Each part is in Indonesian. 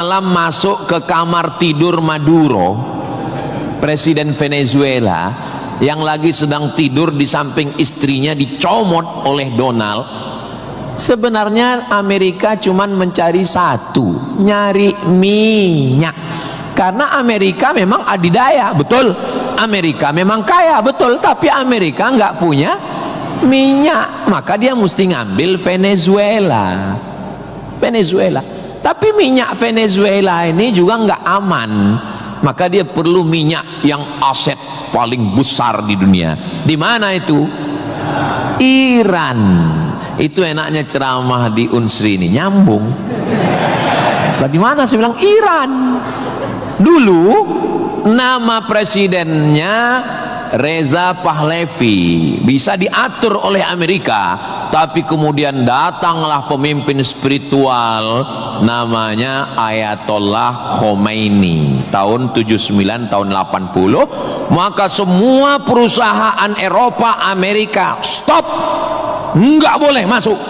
malam masuk ke kamar tidur Maduro, presiden Venezuela, yang lagi sedang tidur di samping istrinya dicomot oleh Donald. Sebenarnya Amerika cuman mencari satu, nyari minyak. Karena Amerika memang adidaya, betul. Amerika memang kaya, betul. Tapi Amerika nggak punya minyak, maka dia mesti ngambil Venezuela. Tapi minyak Venezuela ini juga nggak aman, maka dia perlu minyak yang aset paling besar di dunia. Di mana itu? Iran. Itu enaknya ceramah di Unsri ini, nyambung. Bagaimana saya bilang Iran? Dulu nama presidennya Reza Pahlavi, bisa diatur oleh Amerika, tapi kemudian datanglah pemimpin spiritual namanya Ayatollah Khomeini tahun 79 tahun 80, maka semua perusahaan Eropa, Amerika stop, nggak boleh masuk.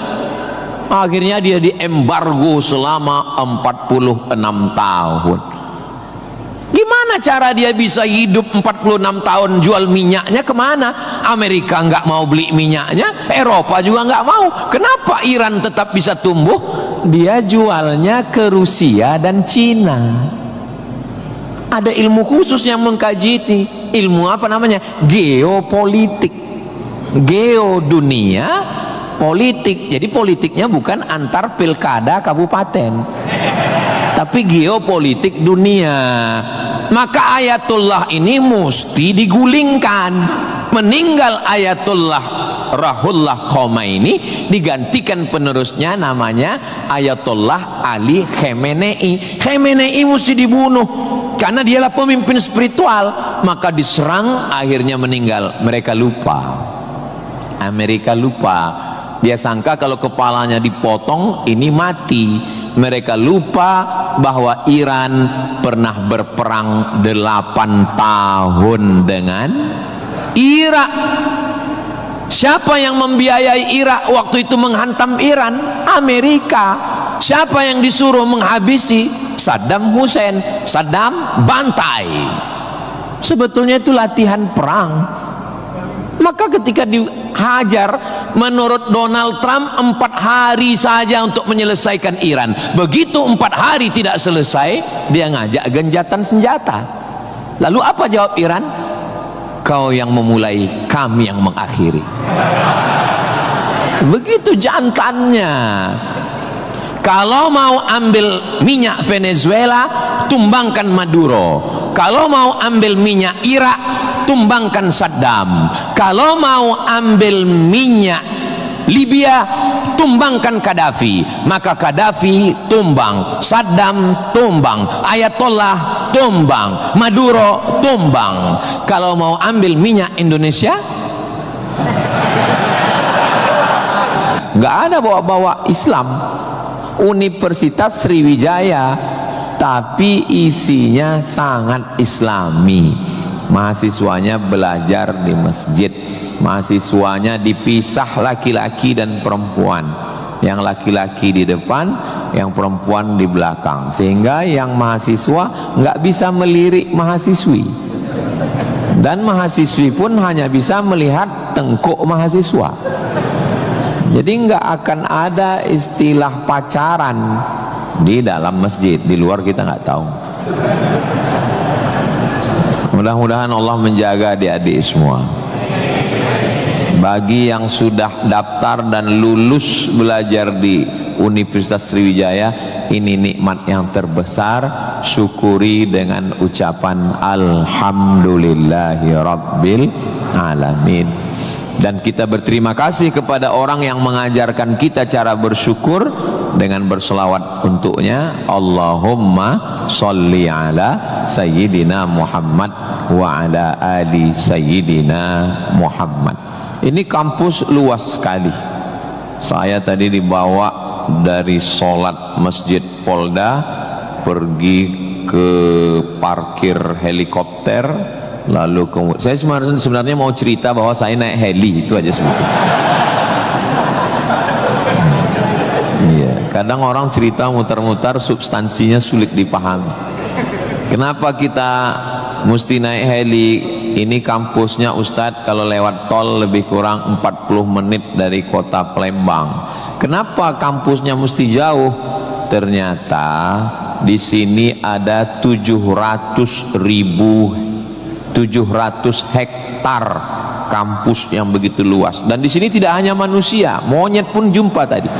Akhirnya dia diembargo selama 46 tahun. Gimana cara dia bisa hidup 46 tahun? Jual minyaknya kemana? Amerika nggak mau beli minyaknya, Eropa juga nggak mau. Kenapa Iran tetap bisa tumbuh? Dia jualnya ke Rusia dan Cina. Ada ilmu khusus yang mengkaji ini. Ilmu apa namanya? Geopolitik. Geo dunia, politik. Jadi politiknya bukan antar pilkada kabupaten, tapi geopolitik dunia. Maka Ayatullah ini mesti digulingkan. Meninggal Ayatullah Ruhollah Khomeini, digantikan penerusnya namanya Ayatollah Ali Khamenei. Khamenei mesti dibunuh karena dialah pemimpin spiritual. Maka diserang, akhirnya meninggal. Mereka lupa, Amerika lupa. Dia sangka kalau kepalanya dipotong ini mati. Mereka lupa bahwa Iran pernah berperang 8 tahun dengan Irak. Siapa yang membiayai Irak waktu itu menghantam Iran? Amerika. Siapa yang disuruh menghabisi? Saddam Hussein. Saddam bantai. Sebetulnya itu latihan perang. Maka ketika dihajar, menurut Donald Trump 4 hari saja untuk menyelesaikan Iran. Begitu 4 hari tidak selesai, dia ngajak genjatan senjata. Lalu apa jawab Iran? Kau yang memulai, kami yang mengakhiri. Begitu jantannya. Kalau mau ambil minyak Venezuela, tumbangkan Maduro. Kalau mau ambil minyak Irak, tumbangkan Saddam. Kalau mau ambil minyak Libya, tumbangkan Gaddafi. Maka Gaddafi tumbang, Saddam tumbang, Ayatollah tumbang, Maduro tumbang. Kalau mau ambil minyak Indonesia, nggak ada bawa-bawa Islam. Universitas Sriwijaya, tapi isinya sangat Islami. Mahasiswanya belajar di masjid, mahasiswanya dipisah laki-laki dan perempuan, yang laki-laki di depan, yang perempuan di belakang, sehingga yang mahasiswa nggak bisa melirik mahasiswi, dan mahasiswi pun hanya bisa melihat tengkuk mahasiswa. Jadi nggak akan ada istilah pacaran di dalam masjid, di luar kita nggak tahu. Mudah-mudahan Allah menjaga adik-adik semua. Bagi yang sudah daftar dan lulus belajar di Universitas Sriwijaya, ini nikmat yang terbesar. Syukuri dengan ucapan Alhamdulillahi Rabbil Alamin. Dan kita berterima kasih kepada orang yang mengajarkan kita cara bersyukur dengan berselawat untuknya. Allahumma sholli ala Sayyidina Muhammad wa ala ali Sayyidina Muhammad. Ini kampus luas sekali. Saya tadi dibawa dari sholat Masjid Polda pergi ke parkir helikopter, lalu saya sebenarnya mau cerita bahwa saya naik heli, itu aja sebetulnya. Iya. Kadang orang cerita mutar-mutar, substansinya sulit dipahami. Kenapa kita mesti naik heli? Ini kampusnya Ustadz kalau lewat tol lebih kurang 40 menit dari kota Palembang. Kenapa kampusnya mesti jauh? Ternyata di sini ada 700 hektar kampus yang begitu luas, dan di sini tidak hanya manusia, monyet pun jumpa tadi.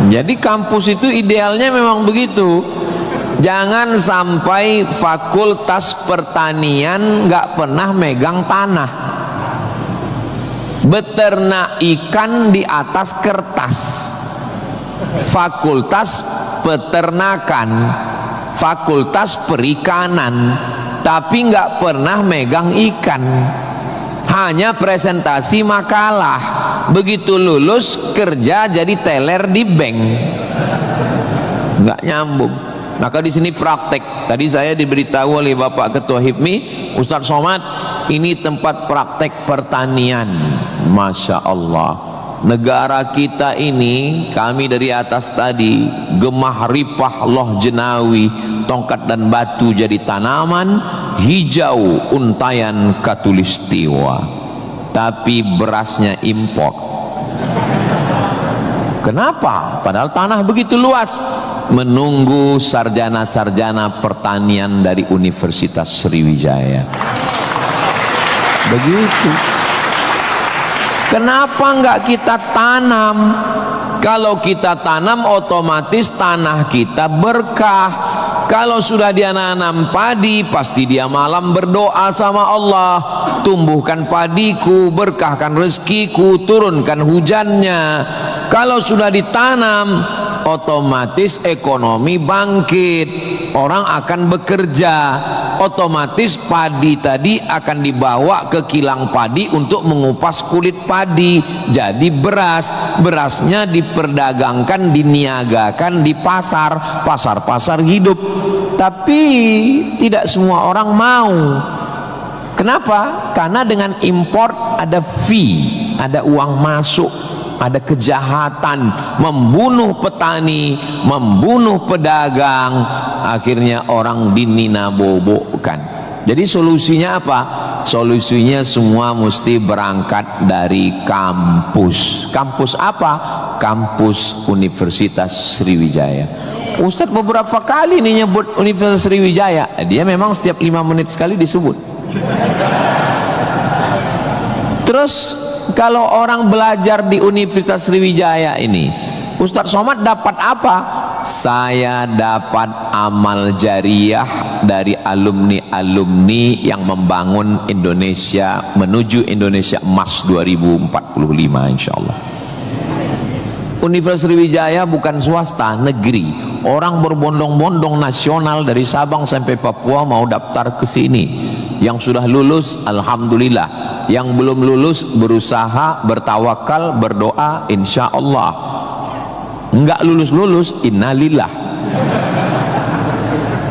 Jadi kampus itu idealnya memang begitu. Jangan sampai fakultas pertanian nggak pernah megang tanah, beternak ikan di atas kertas. Fakultas peternakan, fakultas perikanan, tapi nggak pernah megang ikan, hanya presentasi makalah. Begitu lulus kerja jadi teller di bank, nggak nyambung. Maka di sini praktek. Tadi saya diberitahu oleh Bapak Ketua HIPMI, Ustadz Somad, ini tempat praktek pertanian. Masya Allah, negara kita ini, kami dari atas tadi, gemah ripah loh jenawi, tongkat dan batu jadi tanaman, hijau untayan katulistiwa, tapi berasnya impor. Kenapa? Padahal tanah begitu luas. Menunggu sarjana-sarjana pertanian dari Universitas Sriwijaya. Begitu. Kenapa enggak kita tanam? Kalau kita tanam otomatis tanah kita berkah. Kalau sudah dia nanam padi, pasti dia malam berdoa sama Allah, tumbuhkan padiku, berkahkan rezekiku, turunkan hujannya. Kalau sudah ditanam, otomatis ekonomi bangkit, orang akan bekerja, otomatis padi tadi akan dibawa ke kilang padi untuk mengupas kulit padi jadi beras. Berasnya diperdagangkan, diniagakan di pasar-pasar hidup. Tapi tidak semua orang mau. Kenapa? Karena dengan import ada fee, ada uang masuk, ada kejahatan, membunuh petani, membunuh pedagang, akhirnya orang dininabobokan. Jadi solusinya apa? Solusinya semua mesti berangkat dari kampus. Kampus apa? Kampus Universitas Sriwijaya. Ustadz beberapa kali nih nyebut Universitas Sriwijaya. Dia memang setiap 5 menit sekali disebut. Terus kalau orang belajar di Universitas Sriwijaya ini, Ustadz Somad dapat apa? Saya dapat amal jariah dari alumni-alumni yang membangun Indonesia menuju Indonesia Emas 2045 insyaallah. Universitas Sriwijaya bukan swasta, negeri. Orang berbondong-bondong nasional dari Sabang sampai Papua mau daftar ke sini. Yang sudah lulus alhamdulillah, yang belum lulus berusaha, bertawakal, berdoa, insya Allah. Enggak lulus innalillah.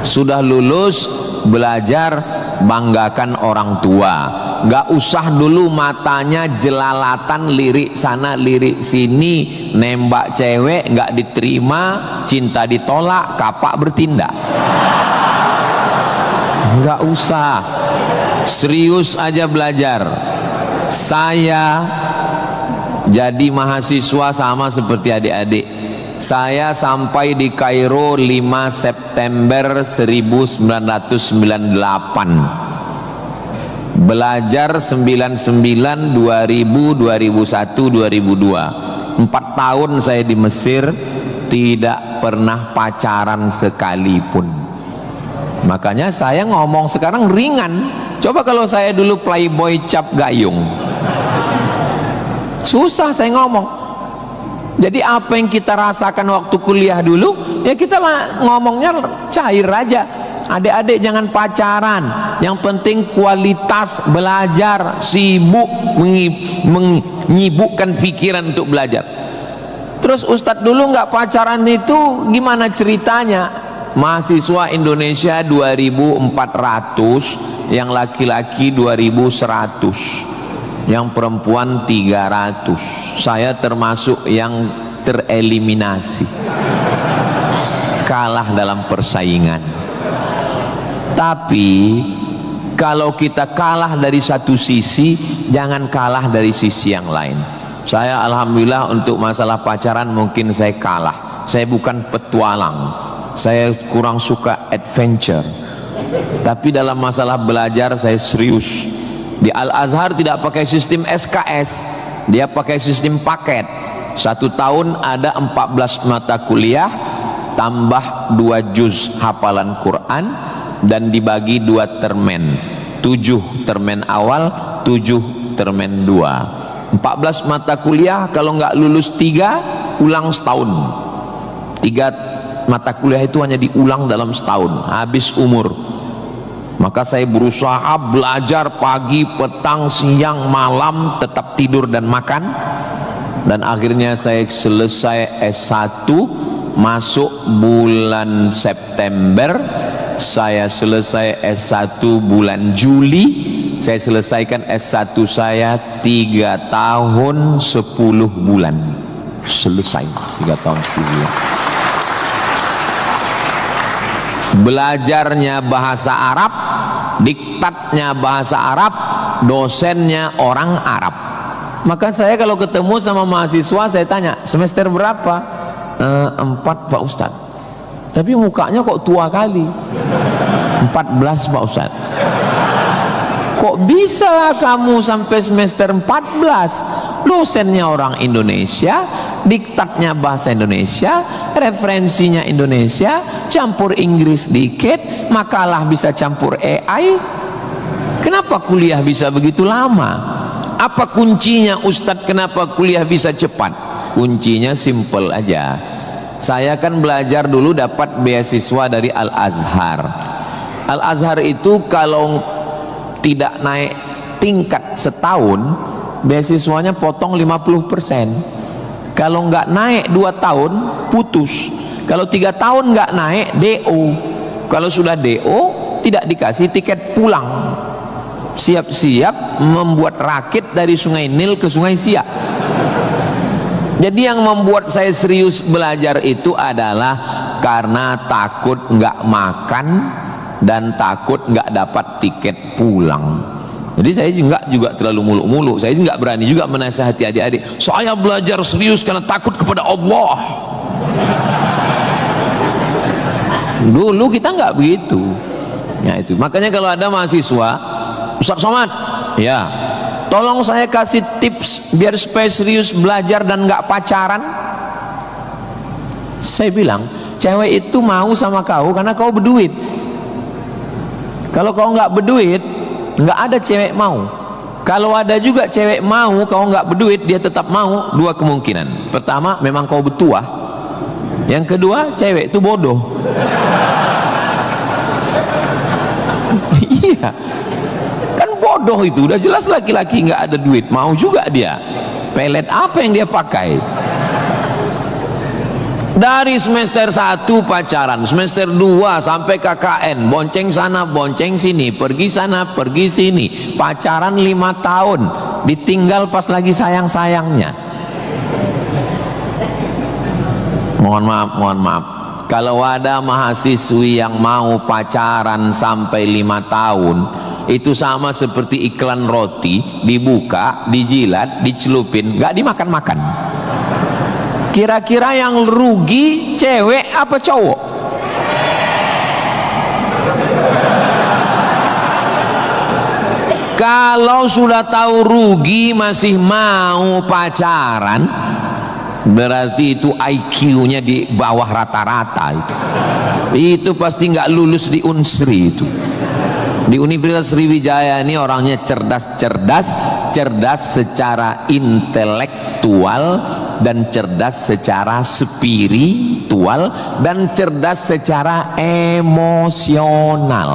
Sudah lulus, belajar, banggakan orang tua. Enggak usah dulu matanya jelalatan, lirik sana lirik sini, nembak cewek enggak diterima, cinta ditolak, kapak bertindak. Enggak usah, serius aja belajar. Saya jadi mahasiswa sama seperti adik-adik. Saya sampai di Kairo 5 September 1998. Belajar 99, 2000, 2001, 2002. 4 tahun saya di Mesir, tidak pernah pacaran sekalipun. Makanya saya ngomong sekarang ringan. Coba kalau saya dulu playboy cap gayung, susah saya ngomong. Jadi apa yang kita rasakan waktu kuliah dulu, ya kita ngomongnya cair aja. Adik-adik jangan pacaran, yang penting kualitas belajar, sibuk menyibukkan pikiran untuk belajar. Terus Ustadz dulu nggak pacaran itu gimana ceritanya? Mahasiswa Indonesia 2.400, yang laki-laki 2.100. yang perempuan 300. Saya termasuk yang tereliminasi, kalah dalam persaingan. Tapi kalau kita kalah dari satu sisi, jangan kalah dari sisi yang lain. Saya alhamdulillah untuk masalah pacaran mungkin saya kalah. Saya bukan petualang, saya kurang suka adventure. Tapi dalam masalah belajar saya serius. Di Al-Azhar tidak pakai sistem SKS, dia pakai sistem paket. 1 tahun ada 14 mata kuliah tambah 2 juz hafalan Quran dan dibagi 2 termen, 7 termen awal, 7 termen 2. 14 mata kuliah, kalau nggak lulus 3 ulang setahun. 3 mata kuliah itu hanya diulang dalam setahun, habis umur. Maka saya berusaha belajar pagi, petang, siang, malam, tetap tidur dan makan. Dan akhirnya saya selesai S1, masuk bulan September. Saya selesai S1 bulan Juli. Saya selesaikan S1 saya 3 tahun 10 bulan. Selesai 3 tahun 10 bulan. Belajarnya bahasa Arab, diktatnya bahasa Arab, dosennya orang Arab. Maka saya kalau ketemu sama mahasiswa, saya tanya, semester berapa? 4 Pak Ustadz. Tapi mukanya kok tua kali. 14 Pak Ustadz. Kok bisa kamu sampai semester 14? Dosennya orang Indonesia, diktatnya bahasa Indonesia, referensinya Indonesia, campur Inggris dikit, makalah bisa campur AI. Kenapa kuliah bisa begitu lama? Apa kuncinya Ustadz, kenapa kuliah bisa cepat? Kuncinya simple aja. Saya kan belajar dulu dapat beasiswa dari Al-Azhar. Al-Azhar itu kalau tidak naik tingkat setahun, beasiswanya potong 50%. Kalau nggak naik 2 tahun, putus. Kalau 3 tahun nggak naik, DO. Kalau sudah DO, tidak dikasih tiket pulang. Siap-siap membuat rakit dari Sungai Nil ke Sungai Siak. Jadi yang membuat saya serius belajar itu adalah karena takut nggak makan dan takut nggak dapat tiket pulang. Jadi saya juga terlalu muluk-muluk. Saya nggak berani juga menasihati adik-adik. Saya belajar serius karena takut kepada Allah. Dulu kita nggak begitu. Ya itu. Makanya kalau ada mahasiswa, Ustaz Somad, ya, tolong saya kasih tips biar supaya serius belajar dan nggak pacaran. Saya bilang, cewek itu mau sama kau karena kau berduit. Kalau kau nggak berduit, nggak ada cewek mau. Kalau ada juga cewek mau, kau nggak berduit, dia tetap mau. 2 kemungkinan. Pertama, memang kau bertuah. Yang kedua, cewek itu bodoh. Iya, kan bodoh itu. Udah jelas laki-laki nggak ada duit, mau juga dia. Pelet apa yang dia pakai? Dari semester 1 pacaran, semester 2 sampai KKN, bonceng sana, bonceng sini, pergi sana, pergi sini, pacaran 5 tahun, ditinggal pas lagi sayang-sayangnya. Mohon maaf. Kalau ada mahasiswi yang mau pacaran sampai 5 tahun, itu sama seperti iklan roti, dibuka, dijilat, dicelupin, nggak dimakan-makan. Kira-kira yang rugi cewek apa cowok? Kalau sudah tahu rugi masih mau pacaran, berarti itu IQ-nya di bawah rata-rata itu. Itu pasti nggak lulus di Unsri itu. Di Universitas Sriwijaya ini orangnya cerdas secara intelektual dan cerdas secara spiritual dan cerdas secara emosional.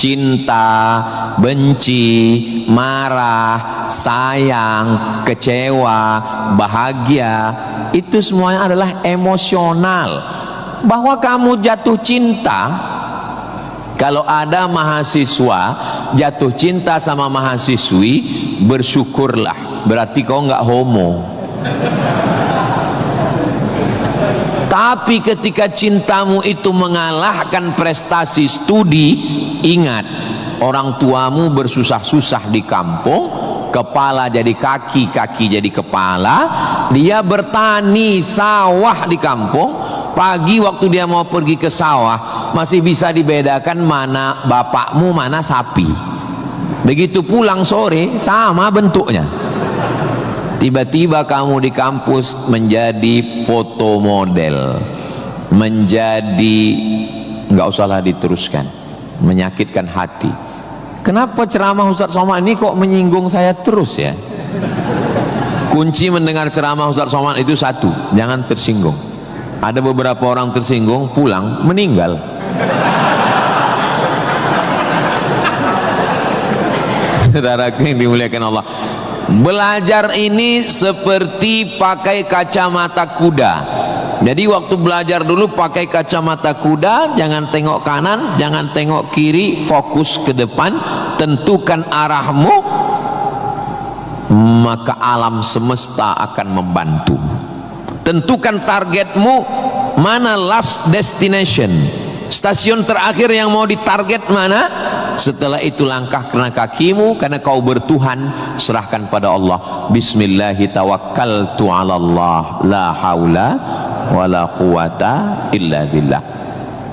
Cinta, benci, marah, sayang, kecewa, bahagia, itu semuanya adalah emosional. Bahwa kamu jatuh cinta, kalau ada mahasiswa jatuh cinta sama mahasiswi, bersyukurlah, berarti kau nggak homo. Tapi ketika cintamu itu mengalahkan prestasi studi, ingat, orang tuamu bersusah-susah di kampung, kepala jadi kaki, kaki jadi kepala, dia bertani sawah di kampung. Pagi waktu dia mau pergi ke sawah, masih bisa dibedakan mana bapakmu, mana sapi. Begitu pulang sore, sama bentuknya. Tiba-tiba kamu di kampus menjadi foto model, menjadi, nggak usahlah diteruskan, menyakitkan hati. Kenapa ceramah Ustaz Somad ini kok menyinggung saya terus ya? Kunci mendengar ceramah Ustaz Somad itu satu, jangan tersinggung. Ada beberapa orang tersinggung, pulang meninggal. Saudaraku yang dimuliakan Allah, belajar ini seperti pakai kacamata kuda. Jadi waktu belajar dulu pakai kacamata kuda, jangan tengok kanan, jangan tengok kiri, fokus ke depan, tentukan arahmu, maka alam semesta akan membantu. Tentukan targetmu, mana last destination, stasiun terakhir yang mau ditarget mana. Setelah itu langkah kena kakimu, karena kau bertuhan, serahkan pada Allah. Bismillahi tawakkaltu ala Allah, la haula wala quwata illa billah.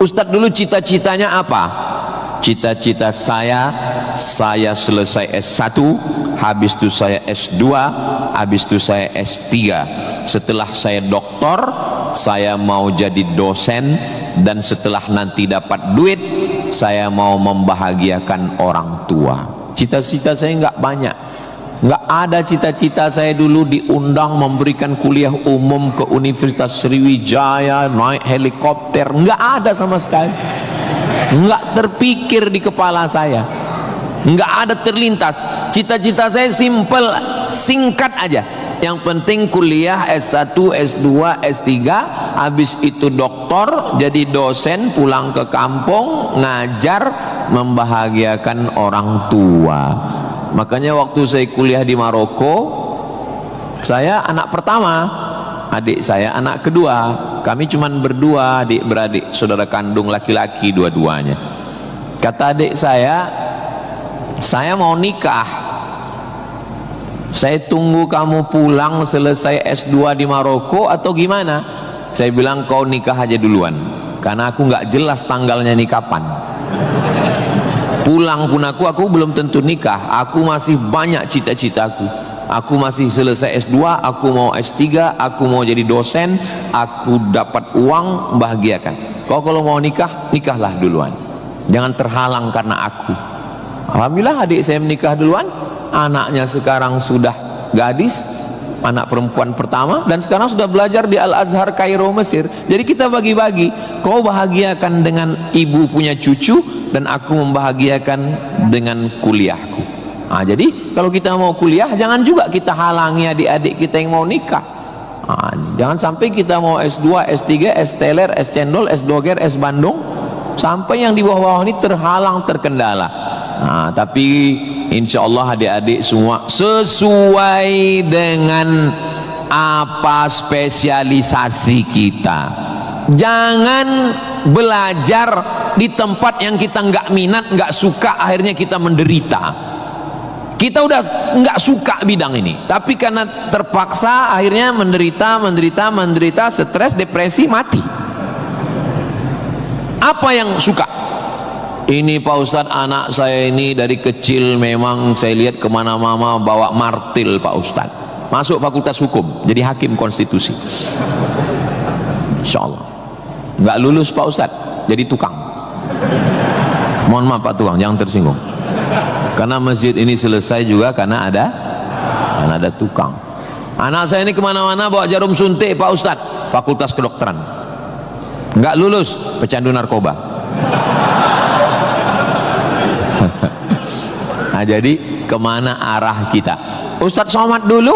Ustadz dulu cita-citanya apa? Cita-cita saya selesai S1, habis itu saya S2, habis itu saya S3. Setelah saya doktor, saya mau jadi dosen, dan setelah nanti dapat duit, saya mau membahagiakan orang tua. Cita-cita saya nggak banyak. Nggak ada cita-cita saya dulu diundang memberikan kuliah umum ke Universitas Sriwijaya, naik helikopter, nggak ada sama sekali. Nggak terpikir di kepala saya, nggak ada terlintas. Cita-cita saya simple, singkat aja. Yang penting kuliah S1, S2, S3, habis itu doktor, jadi dosen, pulang ke kampung, ngajar, membahagiakan orang tua. Makanya waktu saya kuliah di Maroko, saya anak pertama, adik saya anak kedua. Kami cuman berdua, adik beradik, saudara kandung laki-laki dua-duanya. Kata adik saya mau nikah. Saya tunggu kamu pulang selesai S2 di Maroko atau gimana? Saya bilang kau nikah aja duluan, karena aku nggak jelas tanggalnya nih kapan. Pulang pun aku belum tentu nikah. Aku masih banyak cita-citaku. Aku masih selesai S2, aku mau S3, aku mau jadi dosen, aku dapat uang, bahagiakan. Kau kalau mau nikah, nikahlah duluan, jangan terhalang karena aku. Alhamdulillah adik saya menikah duluan. Anaknya sekarang sudah gadis, anak perempuan pertama, dan sekarang sudah belajar di Al-Azhar Kairo Mesir. Jadi kita bagi-bagi, kau bahagiakan dengan ibu punya cucu, dan aku membahagiakan dengan kuliahku. Nah, jadi kalau kita mau kuliah, jangan juga kita halangi adik-adik kita yang mau nikah. Nah, jangan sampai kita mau S2, S3, S teler, S cendol, S doger, S bandung, sampai yang di bawah-bawah ini terhalang, terkendala. Nah, tapi insya Allah adik-adik semua sesuai dengan apa spesialisasi kita. Jangan belajar di tempat yang kita nggak minat, nggak suka, akhirnya kita menderita. Kita udah nggak suka bidang ini, tapi karena terpaksa akhirnya menderita, stres, depresi, mati. Apa yang suka? Ini Pak Ustadz, anak saya ini dari kecil memang saya lihat kemana-mana bawa martil Pak Ustadz. Masuk fakultas hukum, jadi hakim konstitusi. Insya Allah. Nggak lulus Pak Ustadz, jadi tukang. Mohon maaf Pak tukang, jangan tersinggung. Karena masjid ini selesai juga karena ada tukang. Anak saya ini kemana-mana bawa jarum suntik Pak Ustadz, fakultas kedokteran. Nggak lulus, pecandu narkoba. Nah, jadi kemana arah kita? Ustadz Somad dulu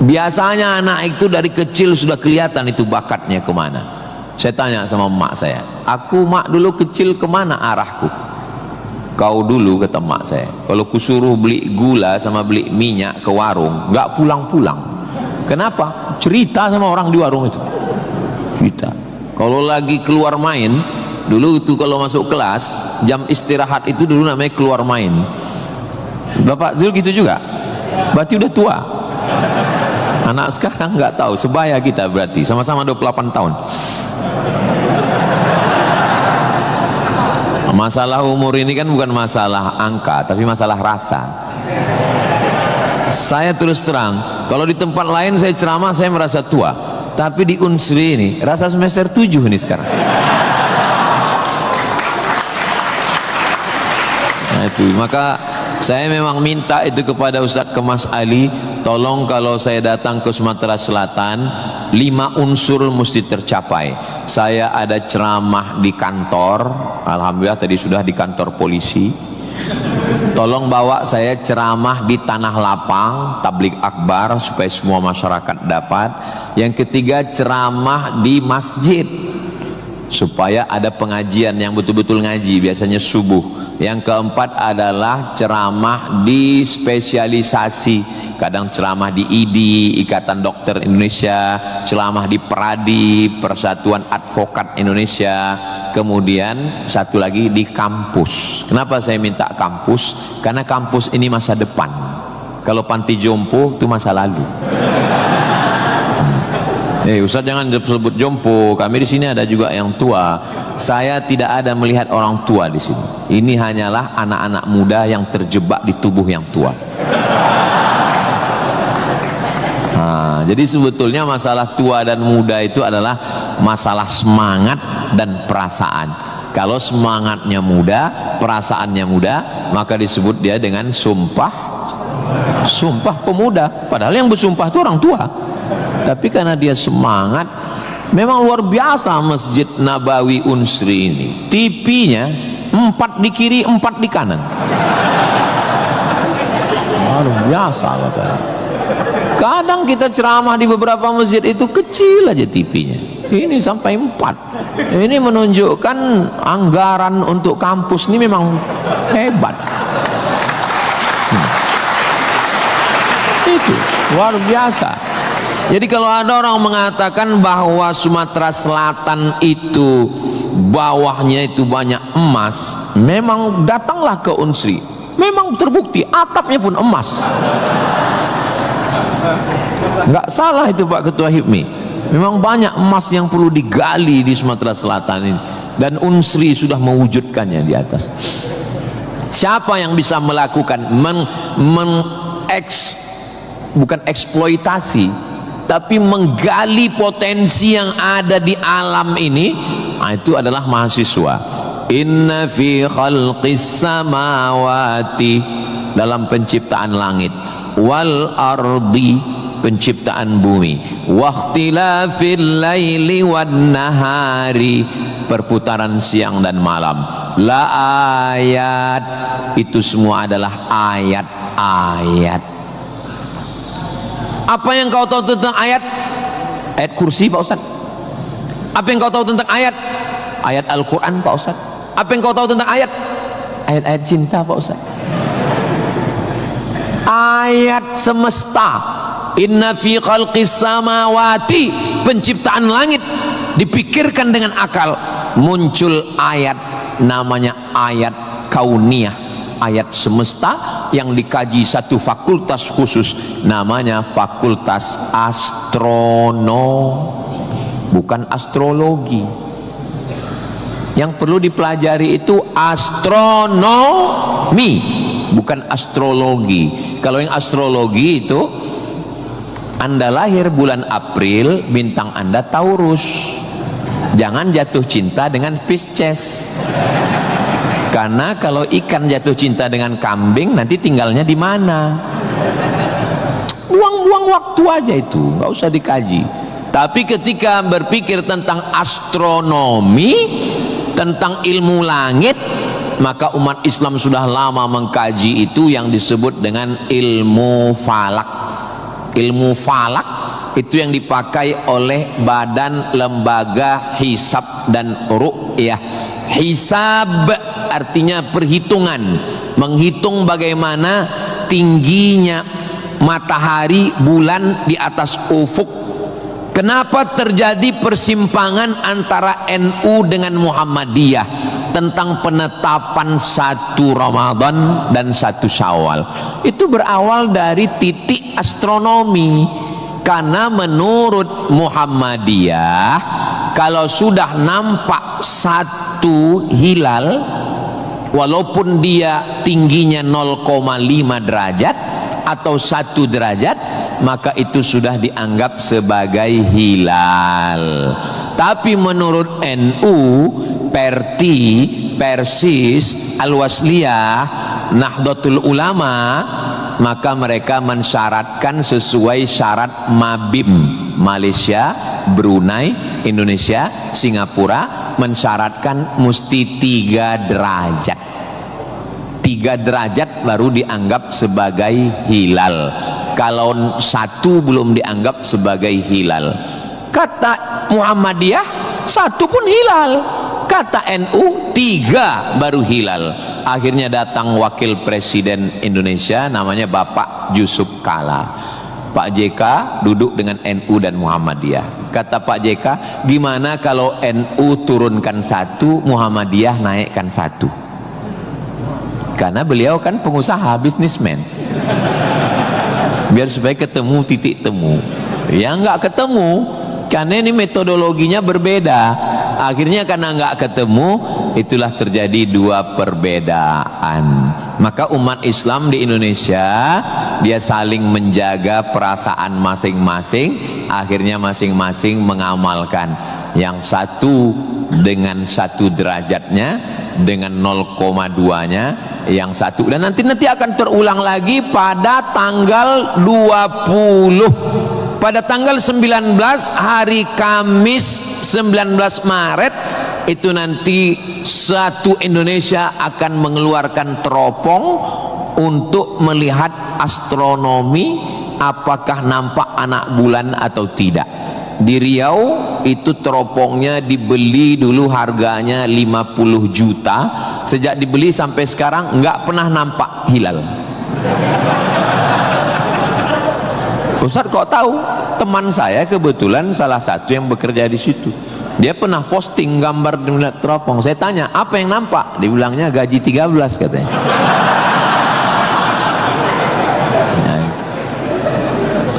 biasanya anak itu dari kecil sudah kelihatan itu bakatnya kemana. Saya tanya sama emak saya, aku mak dulu kecil kemana arahku? Kau dulu, kata mak saya, kalau kusuruh beli gula sama beli minyak ke warung, nggak pulang-pulang. Kenapa? Cerita sama orang di warung itu. Cerita. Kalau lagi keluar main, dulu itu kalau masuk kelas, jam istirahat itu dulu namanya keluar main. Bapak Zul gitu juga? Berarti udah tua. Anak sekarang nggak tahu, sebaya kita berarti, sama-sama 28 tahun. Masalah umur ini kan bukan masalah angka, tapi masalah rasa. Saya terus terang, kalau di tempat lain saya ceramah saya merasa tua, tapi di Unsri ini rasa semester 7 ini sekarang. Nah itu, maka saya memang minta itu kepada Ustadz Kemas Ali, tolong kalau saya datang ke Sumatera Selatan, 5 unsur mesti tercapai. Saya ada ceramah di kantor, alhamdulillah tadi sudah di kantor polisi. Tolong bawa saya ceramah di tanah lapang, tablik akbar supaya semua masyarakat dapat. Yang ketiga, ceramah di masjid supaya ada pengajian yang betul-betul ngaji, biasanya subuh. Yang keempat adalah ceramah di spesialisasi, kadang ceramah di IDI, Ikatan Dokter Indonesia, ceramah di PERADI, Persatuan Advokat Indonesia, kemudian satu lagi di kampus. Kenapa saya minta kampus? Karena kampus ini masa depan. Kalau panti jompo itu masa lalu. Ustaz jangan disebut jompo, kami di sini ada juga yang tua. Saya tidak ada melihat orang tua di sini. Ini hanyalah anak-anak muda yang terjebak di tubuh yang tua. Nah, jadi sebetulnya masalah tua dan muda itu adalah masalah semangat dan perasaan. Kalau semangatnya muda, perasaannya muda, maka disebut dia dengan sumpah pemuda. Padahal yang bersumpah itu orang tua. Tapi karena dia semangat, memang luar biasa Masjid Nabawi Unsri ini. TV-nya 4 di kiri, 4 di kanan. Luar biasa katanya. Kadang kita ceramah di beberapa masjid itu kecil aja TV-nya. Ini sampai 4. Ini menunjukkan anggaran untuk kampus ini memang hebat. Itu luar biasa. Jadi kalau ada orang mengatakan bahwa Sumatera Selatan itu bawahnya itu banyak emas, memang datanglah ke Unsri, memang terbukti atapnya pun emas. Nggak salah itu Pak Ketua HIPMI, memang banyak emas yang perlu digali di Sumatera Selatan ini, dan Unsri sudah mewujudkannya di atas. Siapa yang bisa melakukan bukan eksploitasi, tapi menggali potensi yang ada di alam ini, itu adalah mahasiswa. Inna fi khalqis samawati, dalam penciptaan langit, wal ardi, penciptaan bumi, wakhtilafil laili wan nahari, perputaran siang dan malam, la ayat, itu semua adalah ayat-ayat. Apa yang kau tahu tentang ayat? Ayat kursi Pak Ustaz. Apa yang kau tahu tentang ayat? Ayat Al-Quran Pak Ustaz. Apa yang kau tahu tentang ayat? Ayat-ayat cinta Pak Ustaz. Ayat semesta. Inna fi khalqis samawati, penciptaan langit, dipikirkan dengan akal, muncul ayat, namanya ayat kauniyah, ayat semesta yang dikaji satu fakultas khusus, namanya fakultas astronomi, bukan astrologi. Yang perlu dipelajari itu astronomi, bukan astrologi. Kalau yang astrologi itu, Anda lahir bulan April, bintang Anda Taurus, jangan jatuh cinta dengan Pisces. Karena kalau ikan jatuh cinta dengan kambing, nanti tinggalnya di mana? Buang-buang waktu aja itu, nggak usah dikaji. Tapi ketika berpikir tentang astronomi, tentang ilmu langit, maka umat Islam sudah lama mengkaji itu yang disebut dengan ilmu falak. Ilmu falak itu yang dipakai oleh Badan Lembaga Hisab dan Ru'yah. Hisab artinya perhitungan, menghitung bagaimana tingginya matahari, bulan di atas ufuk. Kenapa terjadi persimpangan antara NU dengan Muhammadiyah tentang penetapan 1 Ramadan dan 1 Syawal? Itu berawal dari titik astronomi. Karena menurut Muhammadiyah, kalau sudah nampak 1 hilal, walaupun dia tingginya 0,5 derajat atau 1 derajat, maka itu sudah dianggap sebagai hilal. Tapi menurut NU, Perti, Persis, Al-Wasliyah, Nahdlatul Ulama, maka mereka mensyaratkan sesuai syarat Mabim, Malaysia, Brunei, Indonesia, Singapura, mensyaratkan mesti 3 derajat. 3 derajat baru dianggap sebagai hilal. Kalau 1 belum dianggap sebagai hilal. Kata Muhammadiyah 1 pun hilal, kata NU 3 baru hilal. Akhirnya datang wakil presiden Indonesia, namanya Bapak Yusuf Kala. Pak JK duduk dengan NU dan Muhammadiyah. Kata Pak JK, gimana kalau NU turunkan 1, Muhammadiyah naikkan 1? Karena beliau kan pengusaha, bisnismen, biar supaya ketemu titik temu. Ya nggak ketemu, karena ini metodologinya berbeda. Akhirnya karena nggak ketemu, itulah terjadi 2 perbedaan. Maka umat Islam di Indonesia, dia saling menjaga perasaan masing-masing. Akhirnya masing-masing mengamalkan. Yang 1 dengan 1 derajatnya, dengan 0,2-nya, yang 1, dan nanti akan terulang lagi pada tanggal 20, pada tanggal 19 hari Kamis 19 Maret itu nanti satu Indonesia akan mengeluarkan teropong untuk melihat astronomi, apakah nampak anak bulan atau tidak. Di Riau itu teropongnya dibeli dulu harganya 50 juta. Sejak dibeli sampai sekarang nggak pernah nampak hilal. Ustaz kok tahu? Teman saya kebetulan salah satu yang bekerja di situ. Dia pernah posting gambar di teropong. Saya tanya, apa yang nampak? Dibilangnya gaji 13 katanya.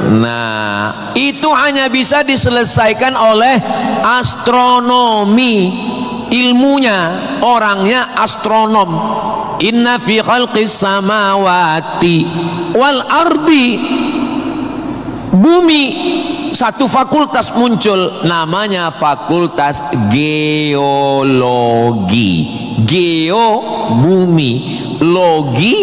Nah, itu hanya bisa diselesaikan oleh astronomi. Ilmunya, orangnya astronom. Inna fi khalqis samawati wal ardi, bumi, satu fakultas muncul, namanya fakultas geologi. Geo bumi, logi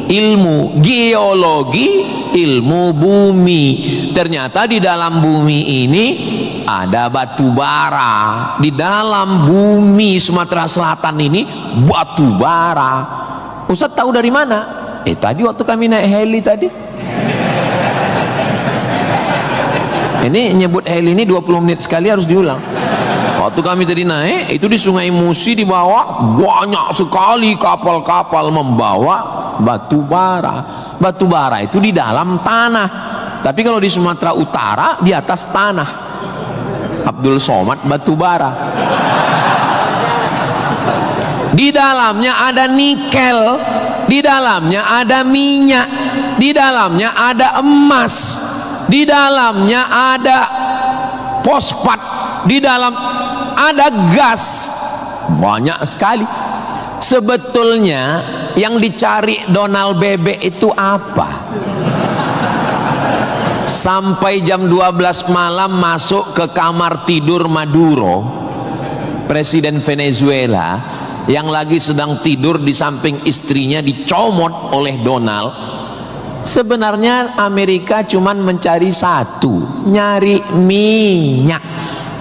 ilmu, geologi ilmu bumi. Ternyata di dalam bumi ini ada batu bara. Di dalam bumi Sumatera Selatan ini batu bara. Ustaz tahu dari mana? Tadi waktu kami naik heli tadi. Ini nyebut heli ini 20 menit sekali harus diulang. Waktu kami tadi naik, itu di Sungai Musi di bawah banyak sekali kapal-kapal membawa batu bara. Batu bara itu di dalam tanah. Tapi kalau di Sumatera Utara di atas tanah. Abdul Somad batu bara. Di dalamnya ada nikel, di dalamnya ada minyak, di dalamnya ada emas, di dalamnya ada fosfat, di dalam ada gas, banyak sekali. Sebetulnya yang dicari Donald Bebek itu apa? Sampai jam 12 malam masuk ke kamar tidur Maduro, presiden Venezuela, yang lagi sedang tidur di samping istrinya dicomot oleh Donald. Sebenarnya Amerika cuman mencari satu, nyari minyak.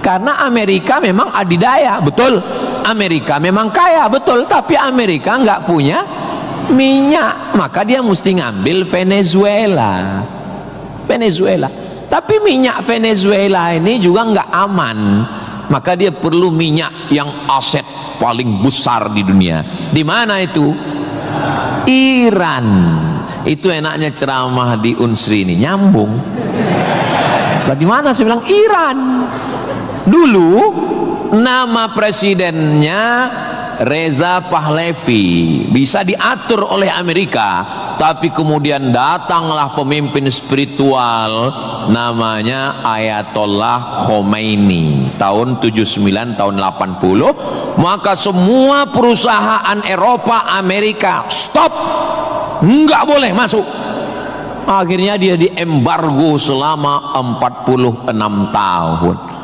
Karena Amerika memang adidaya, betul. Amerika memang kaya, betul. Tapi Amerika nggak punya minyak, maka dia mesti ngambil Venezuela. Tapi minyak Venezuela ini juga nggak aman, maka dia perlu minyak yang aset paling besar di dunia. Di mana itu? Iran. Itu enaknya ceramah di Unsri ini, nyambung. Bagaimana saya bilang Iran? Dulu nama presidennya Reza Pahlavi, bisa diatur oleh Amerika, tapi kemudian datanglah pemimpin spiritual namanya Ayatollah Khomeini tahun 79 tahun 80, maka semua perusahaan Eropa, Amerika stop, nggak boleh masuk. Akhirnya dia diembargo selama 46 tahun.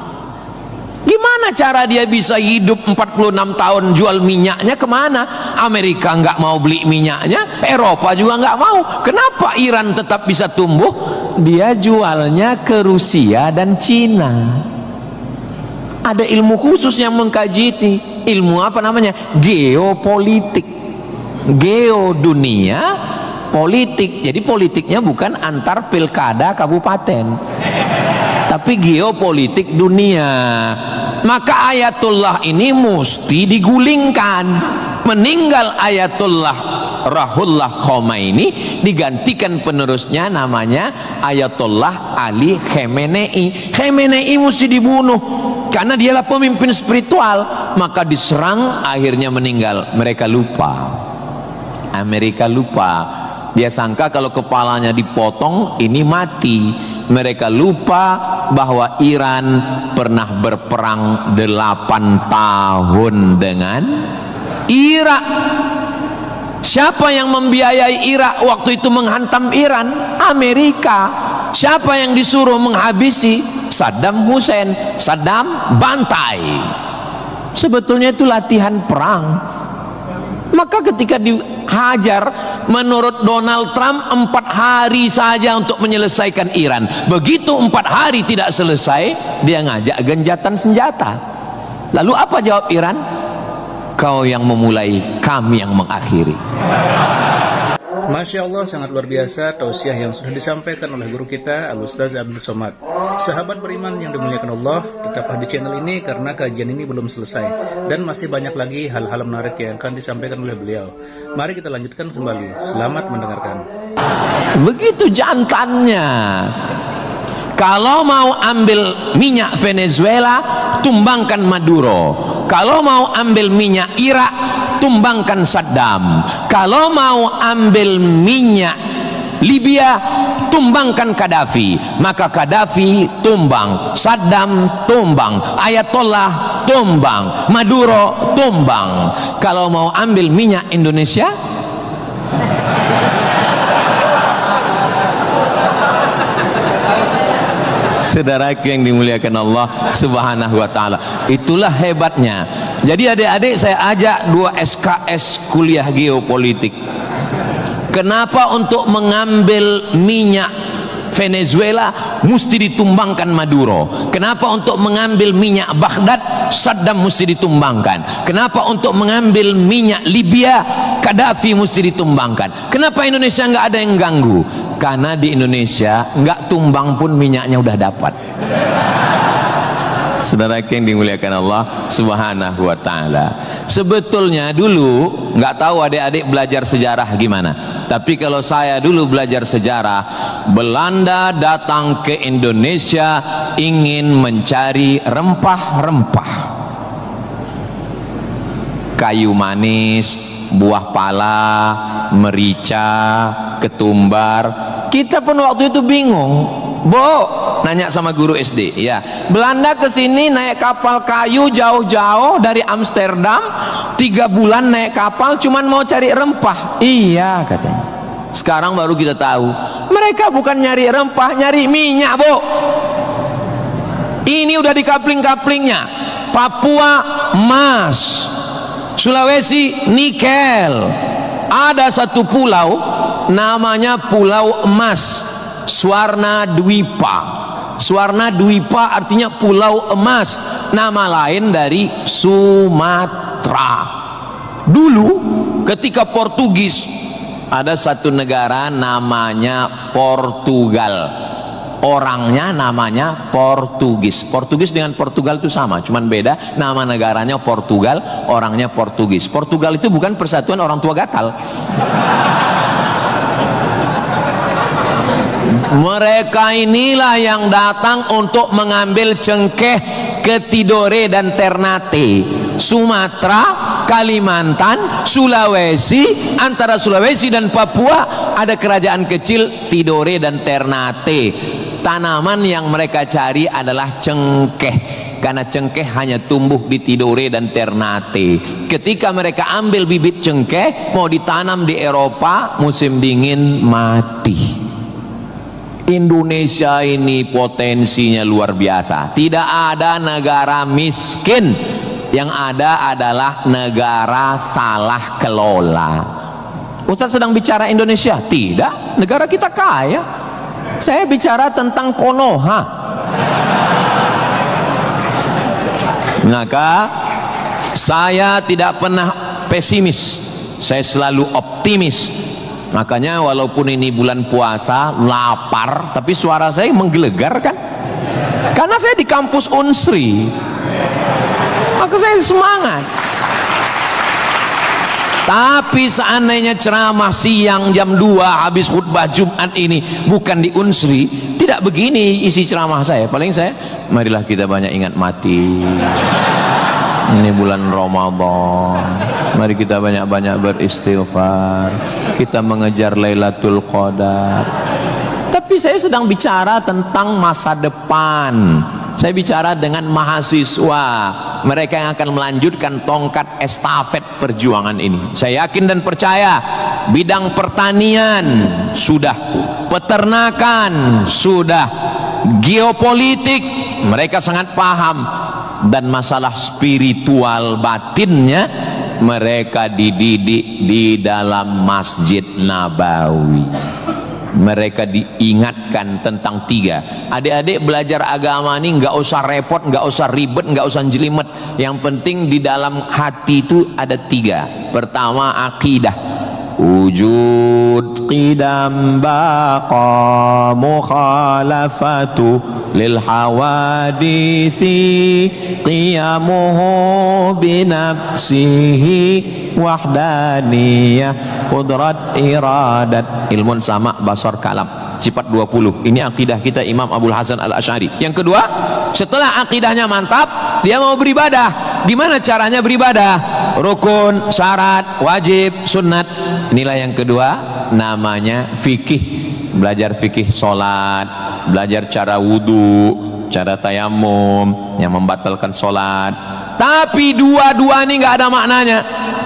Gimana cara dia bisa hidup 46 tahun? Jual minyaknya kemana? Amerika nggak mau beli minyaknya, Eropa juga nggak mau. Kenapa Iran tetap bisa tumbuh? Dia jualnya ke Rusia dan Cina. Ada ilmu khusus yang mengkaji ini. Ilmu apa namanya? Geopolitik. Geo dunia, politik. Jadi politiknya bukan antar pilkada kabupaten, tapi geopolitik dunia. Maka Ayatullah ini mesti digulingkan. Meninggal Ayatullah Ruhollah Khomeini, digantikan penerusnya namanya Ayatollah Ali Khamenei. Khamenei mesti dibunuh karena dialah pemimpin spiritual, maka diserang, akhirnya meninggal. Mereka lupa, Amerika lupa. Dia sangka kalau kepalanya dipotong ini mati. Mereka lupa bahwa Iran pernah berperang 8 tahun dengan Irak. Siapa yang membiayai Irak waktu itu menghantam Iran? Amerika. Siapa yang disuruh menghabisi? Saddam Hussein. Saddam bantai. Sebetulnya itu latihan perang. Maka ketika dihajar, menurut Donald Trump 4 hari saja untuk menyelesaikan Iran. Begitu 4 hari tidak selesai, dia ngajak genjatan senjata. Lalu apa jawab Iran? Kau yang memulai, kami yang mengakhiri. Masya Allah, sangat luar biasa tausiah yang sudah disampaikan oleh guru kita Al-Ustaz Abdul Somad. Sahabat beriman yang dimuliakan Allah, tetaplah di channel ini karena kajian ini belum selesai dan masih banyak lagi hal-hal menarik yang akan disampaikan oleh beliau. Mari kita lanjutkan kembali. Selamat mendengarkan. Begitu jantannya. Kalau mau ambil minyak Venezuela, tumbangkan Maduro. Kalau mau ambil minyak Irak, tumbangkan Saddam. Kalau mau ambil minyak Libya, tumbangkan Gaddafi. Maka Gaddafi tumbang, Saddam tumbang, Ayatollah tumbang, Maduro tumbang. Kalau mau ambil minyak Indonesia, saudaraku yang dimuliakan Allah Subhanahu wa ta'ala, itulah hebatnya. Jadi adik-adik, saya ajak 2 SKS kuliah geopolitik. Kenapa untuk mengambil minyak Venezuela mesti ditumbangkan Maduro? Kenapa untuk mengambil minyak Baghdad Saddam mesti ditumbangkan? Kenapa untuk mengambil minyak Libya Gaddafi mesti ditumbangkan? Kenapa Indonesia nggak ada yang ganggu? Karena di Indonesia nggak tumbang pun minyaknya udah dapat. Saudara yang dimuliakan Allah Subhanahu wa ta'ala, sebetulnya dulu nggak tahu adik-adik belajar sejarah gimana, tapi kalau saya dulu belajar sejarah, Belanda datang ke Indonesia ingin mencari rempah-rempah, kayu manis, buah pala, merica, ketumbar. Kita pun waktu itu bingung. Nanya sama guru SD, ya, Belanda kesini naik kapal kayu jauh-jauh dari Amsterdam, 3 bulan naik kapal cuman mau cari rempah. Iya katanya. Sekarang baru kita tahu, mereka bukan nyari rempah, nyari minyak, Ini udah di kapling-kaplingnya. Papua emas, Sulawesi nikel. Ada satu pulau namanya Pulau Emas, Swarna Dwipa. Swarna Dwipa artinya pulau emas, nama lain dari Sumatera. Dulu ketika Portugis, ada satu negara namanya Portugal. orangnya namanya Portugis. Portugis dengan Portugal itu sama, cuman beda nama negaranya Portugal, orangnya Portugis. Portugal itu bukan persatuan orang tua gatal. Mereka inilah yang datang untuk mengambil cengkeh ke Tidore dan Ternate, Sumatera, Kalimantan, Sulawesi. Antara Sulawesi dan Papua ada kerajaan kecil Tidore dan Ternate. Tanaman yang mereka cari adalah cengkeh, karena cengkeh hanya tumbuh di Tidore dan Ternate. Ketika mereka ambil bibit cengkeh mau ditanam di Eropa, musim dingin mati. Indonesia ini potensinya luar biasa. Tidak ada negara miskin, yang ada adalah negara salah kelola. Ustaz sedang bicara Indonesia? Tidak, negara kita kaya. Saya bicara tentang Konoha. Maka saya tidak pernah pesimis, saya selalu optimis. Makanya walaupun ini bulan puasa, lapar, tapi suara saya menggelegar kan? Karena saya di kampus Unsri, maka saya semangat. Tapi seandainya ceramah siang jam 2 habis khutbah Jumat ini bukan di Unsri, tidak begini isi ceramah saya. Paling saya, marilah kita banyak ingat mati. Ini bulan Ramadan, mari kita banyak-banyak beristighfar, kita mengejar Lailatul Qadar. Tapi saya sedang bicara tentang masa depan. Saya bicara dengan mahasiswa, mereka yang akan melanjutkan tongkat estafet perjuangan ini. Saya yakin dan percaya bidang pertanian sudah, peternakan sudah, geopolitik mereka sangat paham, dan masalah spiritual batinnya mereka dididik di dalam Masjid Nabawi. Mereka diingatkan tentang 3. Adik-adik belajar agama ini nggak usah repot, nggak usah ribet, nggak usah jelimet. Yang penting di dalam hati itu ada 3. Pertama, akidah. Wujud qidam baqa mukhalafatu lil hawadisi qiyamuhu binafsihi wahdaniyah qudrat iradat ilmun sama basar kalam sifat 20. Ini akidah kita Imam Abul Hasan Al-Asy'ari. Yang kedua, setelah akidahnya mantap, dia mau beribadah. Gimana caranya beribadah? Rukun, syarat, wajib, sunnat. Inilah yang kedua, namanya fikih. Belajar fikih solat, belajar cara wudu, cara tayamum yang membatalkan solat. Tapi dua-dua ini nggak ada maknanya.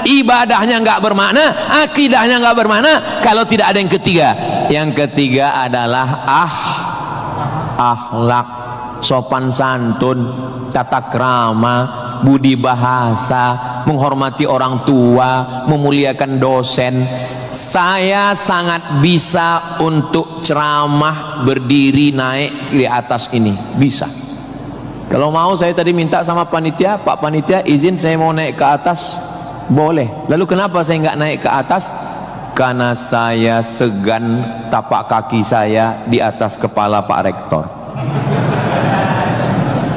Ibadahnya nggak bermakna, akidahnya nggak bermakna kalau tidak ada yang ketiga. Yang ketiga adalah akhlak, sopan santun, tata krama, budi bahasa, menghormati orang tua, memuliakan dosen. Saya sangat bisa untuk ceramah berdiri naik di atas ini, bisa. Kalau mau saya tadi minta sama panitia, Pak panitia izin saya mau naik ke atas, boleh. Lalu kenapa saya nggak naik ke atas? Karena saya segan tapak kaki saya di atas kepala Pak Rektor.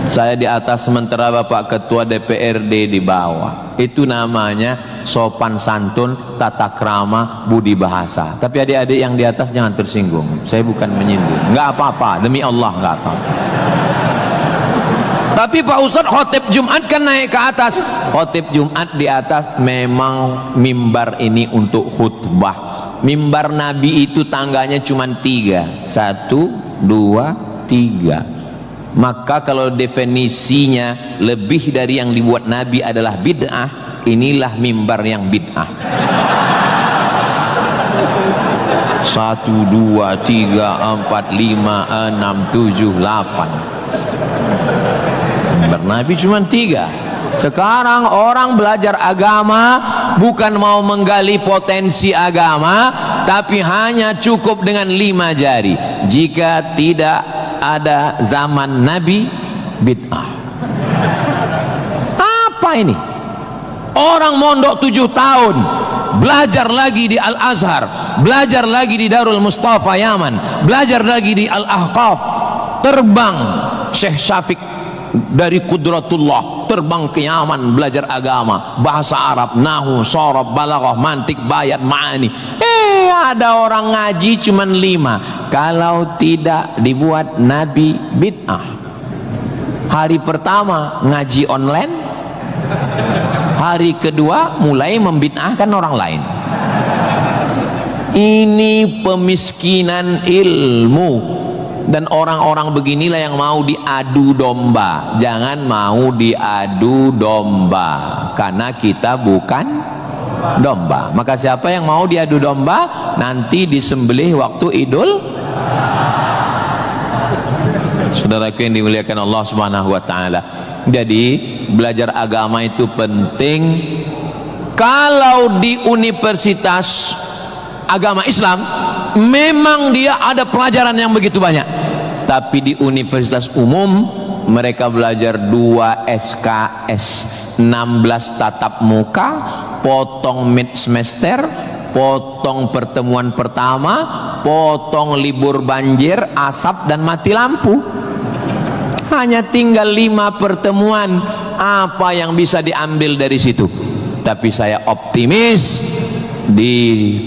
Saya di atas sementara Bapak Ketua DPRD di bawah. Itu namanya sopan santun, tata krama, budi bahasa. Tapi adik-adik yang di atas jangan tersinggung. Saya bukan menyinggung. Nggak apa-apa, demi Allah nggak apa-apa. Tapi Pak Ustadz khotib Jumat kan naik ke atas. Khotib Jumat di atas memang mimbar ini untuk khutbah. Mimbar Nabi itu tangganya cuma 3. 1, 2, 3. Maka kalau definisinya lebih dari yang dibuat Nabi adalah bid'ah, inilah mimbar yang bid'ah. 1, 2, 3, 4, 5, 6, 7, 8. Nabi cuma 3. Sekarang orang belajar agama bukan mau menggali potensi agama, tapi hanya cukup dengan 5 jari. Jika tidak ada zaman Nabi, bid'ah. Apa ini? Orang mondok 7 tahun, belajar lagi di Al-Azhar, belajar lagi di Darul Mustafa Yaman, belajar lagi di Al-Ahqaf, terbang Syekh Syafiq dari Qudratullah, terbang ke Yaman belajar agama, bahasa Arab, nahwu, sharaf, balaghah, mantik, bayat, ma'ani. Ada orang ngaji cuman 5. Kalau tidak dibuat Nabi bid'ah. Hari pertama ngaji online, hari kedua mulai membid'ahkan orang lain. Ini pemiskinan ilmu. Dan orang-orang beginilah yang mau diadu domba. Jangan mau diadu domba, karena kita bukan domba. Maka siapa yang mau diadu domba, nanti disembelih waktu Idul. Saudaraku yang dimuliakan Allah Subhanahu wa taala. Jadi belajar agama itu penting. Kalau di universitas agama Islam memang dia ada pelajaran yang begitu banyak, tapi di universitas umum mereka belajar 2 SKS, 16 tatap muka, potong mid semester, potong pertemuan pertama, potong libur banjir, asap dan mati lampu. Hanya tinggal 5 pertemuan. Apa yang bisa diambil dari situ? Tapi saya optimis di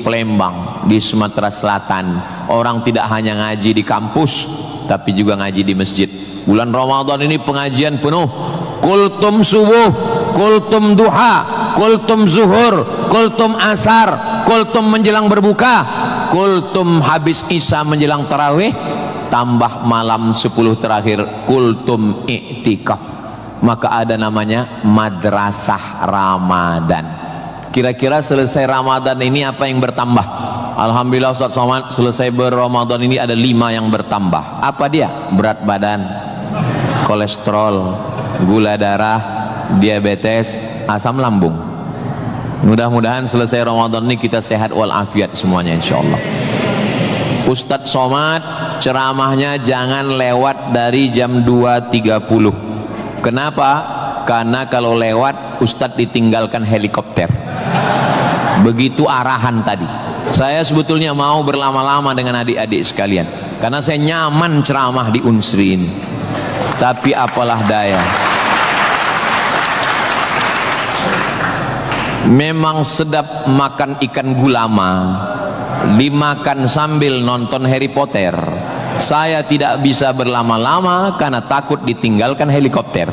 Palembang, di Sumatera Selatan, orang tidak hanya ngaji di kampus, tapi juga ngaji di masjid. Bulan Ramadan ini pengajian penuh. Kultum subuh, kultum duha, kultum zuhur, kultum asar, kultum menjelang berbuka, kultum habis isya menjelang tarawih, tambah malam 10 terakhir kultum iktikaf. Maka ada namanya madrasah Ramadan. Kira-kira selesai Ramadan ini apa yang bertambah? Alhamdulillah Ustaz Somad, selesai berRamadan ini ada 5 yang bertambah. Apa dia? Berat badan, kolesterol, gula darah, diabetes, asam lambung. Mudah-mudahan selesai Ramadan ini kita sehat walafiat semuanya insyaallah. Ustaz Somad ceramahnya jangan lewat dari jam 2.30. Kenapa? Karena kalau lewat Ustadz ditinggalkan helikopter. Begitu arahan tadi. Saya sebetulnya mau berlama-lama dengan adik-adik sekalian, karena saya nyaman ceramah di Unsri ini. Tapi apalah daya, memang sedap makan ikan gulama, dimakan sambil nonton Harry Potter. Saya tidak bisa berlama-lama karena takut ditinggalkan helikopter.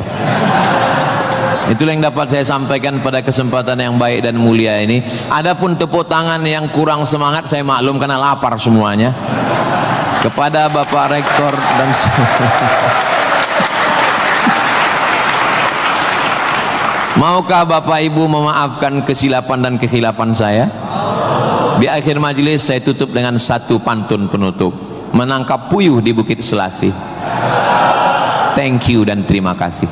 Itulah yang dapat saya sampaikan pada kesempatan yang baik dan mulia ini. Adapun tepuk tangan yang kurang semangat saya maklum karena lapar semuanya. Kepada Bapak Rektor dan maukah Bapak Ibu memaafkan kesilapan dan kekhilafan saya? Di akhir majelis saya tutup dengan satu pantun penutup. Menangkap puyuh di Bukit Selasih. Thank you dan terima kasih.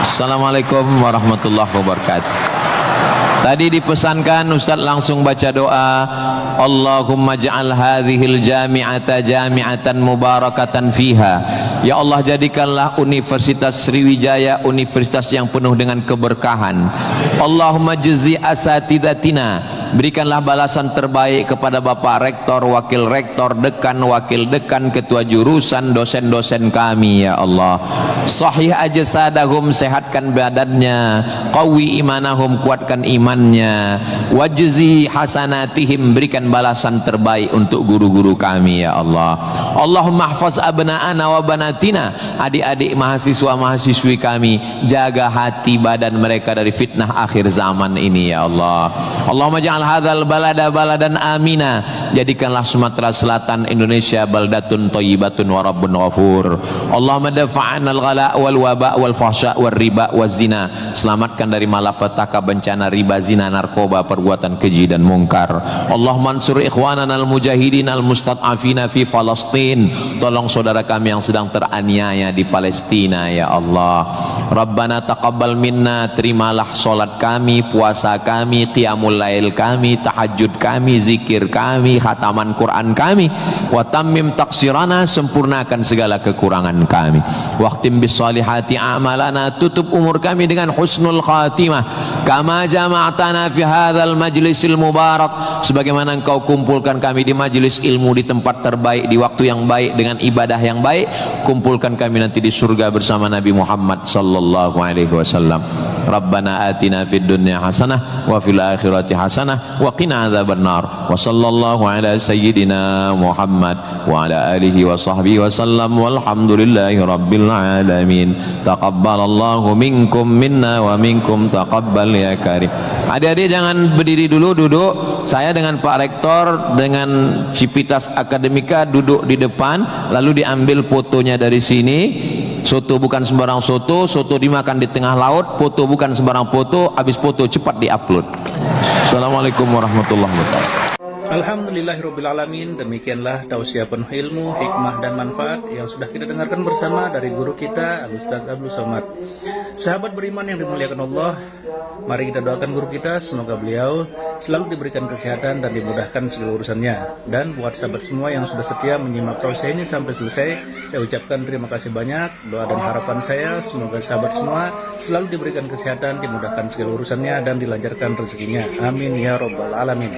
Assalamualaikum warahmatullahi wabarakatuh. Tadi dipesankan Ustaz langsung baca doa, Allahumma ja'al hadhil jami'ata jami'atan mubarakatan fiha. Ya Allah, jadikanlah Universitas Sriwijaya universitas yang penuh dengan keberkahan. Allahumma jazi asatidatina, berikanlah balasan terbaik kepada Bapak Rektor, Wakil Rektor, Dekan, Wakil Dekan, Ketua Jurusan, dosen-dosen kami ya Allah. Sahih ajsadahum, sehatkan badannya, qawi imanahum, kuatkan imannya, wajzi hasanatihim, berikan balasan terbaik untuk guru-guru kami ya Allah. Allahumma hafaz abna'ana wa banatina, adik-adik mahasiswa-mahasiswi kami, jaga hati badan mereka dari fitnah akhir zaman ini ya Allah. Allahumma ja'al hadzal balada baladan amina, jadikanlah Sumatera Selatan Indonesia baldatun thayyibatun wa rabbun ghafur. Allahumma dafa'na al-ghala wal waba wal fahsya wal riba waz zina, selamatkan dari malapetaka, bencana riba, zina, narkoba, perbuatan keji dan mungkar. Allahumma ansur ikhwanana al-mujahidin al-mustad'afina fi Palestin, tolong saudara kami yang sedang teraniaya di Palestina ya Allah. Rabbana taqabbal minna, terimalah salat kami, puasa kami, qiyamul lail kami, kami, tahajud kami, zikir kami, khataman Quran kami. Wa tammim taqsirana, sempurnakan segala kekurangan kami. Waqtim bis salihati a'malana, tutup umur kami dengan husnul khatimah. Kama jama'tana fi hadzal majlisil mubarak, sebagaimana engkau kumpulkan kami di majlis ilmu, di tempat terbaik, di waktu yang baik, dengan ibadah yang baik. Kumpulkan kami nanti di surga bersama Nabi Muhammad sallallahu alaihi wasallam. Rabbana atina fid dunya hasanah wa fil akhirati hasanah wa qina adzabannar. Wa sallallahu ala sayyidina Muhammad wa ala alihi wa sahbihi wasallam, walhamdulillahi rabbil alamin. Taqabbalallahu minkum minna wa minkum taqabbal ya karim. Adik-adik jangan berdiri dulu, duduk. Saya dengan Pak Rektor dengan Civitas Akademika duduk di depan, lalu diambil fotonya dari sini. Soto bukan sembarang soto, soto dimakan di tengah laut. Foto bukan sembarang foto, habis foto cepat diupload. Assalamualaikum warahmatullahi wabarakatuh. Alhamdulillahirrabbilalamin. Demikianlah tausiah penuh ilmu, hikmah dan manfaat yang sudah kita dengarkan bersama dari guru kita Al-Ustaz Abdul Somad. Sahabat beriman yang dimuliakan Allah, mari kita doakan guru kita, semoga beliau selalu diberikan kesehatan dan dimudahkan segala urusannya. Dan buat sahabat semua yang sudah setia menyimak tausiah ini sampai selesai, saya ucapkan terima kasih banyak. Doa dan harapan saya semoga sahabat semua selalu diberikan kesehatan, dimudahkan segala urusannya, dan dilancarkan rezekinya. Amin ya rabbal alamin.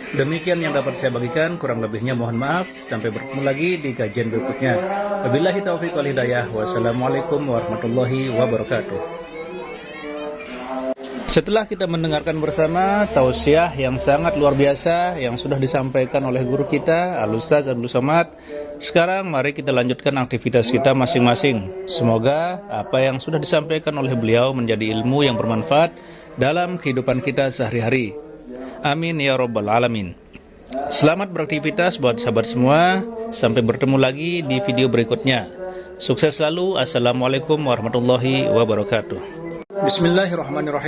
Demikian yang dapat saya bagikan, kurang lebihnya mohon maaf. Sampai bertemu lagi di kajian berikutnya. Wabillahi taufiq wal hidayah. Wassalamualaikum warahmatullahi wabarakatuh. Setelah kita mendengarkan bersama tausiah yang sangat luar biasa yang sudah disampaikan oleh guru kita Al-Ustaz Abdul Somad, sekarang mari kita lanjutkan aktivitas kita masing-masing. Semoga apa yang sudah disampaikan oleh beliau menjadi ilmu yang bermanfaat dalam kehidupan kita sehari-hari. Amin ya rabbal alamin. Selamat beraktivitas buat sahabat semua. Sampai bertemu lagi di video berikutnya. Sukses selalu. Assalamualaikum warahmatullahi wabarakatuh. Bismillahirrahmanirrahim.